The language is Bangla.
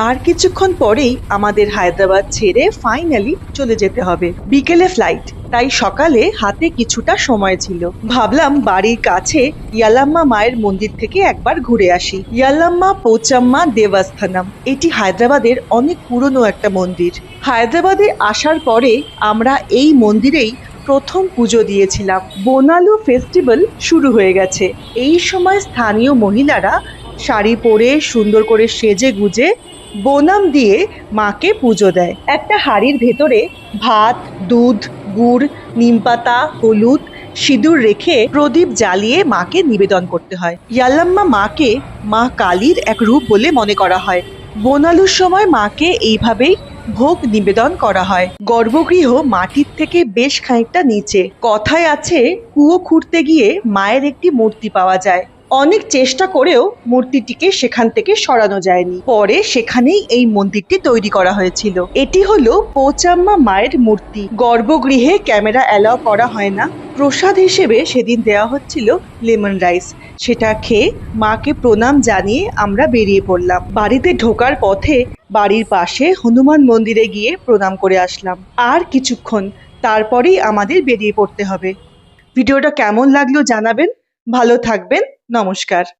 আর কিছুক্ষণ পরেই আমাদের হায়দ্রাবাদ ছেড়ে ফাইনালি চলে যেতে হবে। বিকেলে ফ্লাইট, তাই সকালে হাতে কিছুটা সময় ছিল। ভাবলাম বাড়ির কাছে ইয়ালাম্মা মায়ের মন্দির থেকে একবার ঘুরে আসি। ইয়ালাম্মা পোচাম্মা দেবস্থানম, এটি হায়দ্রাবাদের অনেক পুরনো একটা মন্দির। হায়দ্রাবাদে আসার পরে আমরা এই মন্দিরেই প্রথম পুজো দিয়েছিলাম। বোনালু ফেস্টিভ্যাল শুরু হয়ে গেছে। এই সময় স্থানীয় মহিলারা শাড়ি পরে সুন্দর করে সেজে গুজে বোনাম দিয়ে মাকে পুজো দেয়। একটা হাঁড়ির ভেতরে ভাত, দুধ, গুড়, নিমপাতা, হলুদ, সিঁদুর রেখে প্রদীপ জ্বালিয়ে মাকে নিবেদন করতে হয়। ইয়াল্লাম্মা মাকে মা কালীর এক রূপ বলে মনে করা হয়। বোনালুর সময় মাকে এইভাবেই ভোগ নিবেদন করা হয়। গর্ভগৃহ মাটির থেকে বেশ খানিকটা নিচে। কথায় আছে, কুয়ো খুঁড়তে গিয়ে মায়ের একটি মূর্তি পাওয়া যায়। অনেক চেষ্টা করেও মূর্তিটিকে সেখান থেকে সরানো যায়নি। পরে সেখানেই এই মন্দিরটি তৈরি করা হয়েছিল। এটি হলো পোচাম্মা মায়ের মূর্তি। গর্ভগৃহে ক্যামেরা অ্যালাউ করা হয় না। প্রসাদ হিসেবে সেদিন দেওয়া হচ্ছিল লেমন রাইস। সেটা খেয়ে মাকে প্রণাম জানিয়ে আমরা বেরিয়ে পড়লাম। বাড়িতে ঢোকার পথে বাড়ির পাশে হনুমান মন্দিরে গিয়ে প্রণাম করে আসলাম। আর কিছুক্ষণ, তারপরেই আমাদের বেরিয়ে পড়তে হবে। ভিডিওটা কেমন লাগলো জানাবেন। ভালো থাকবেন। নমস্কার।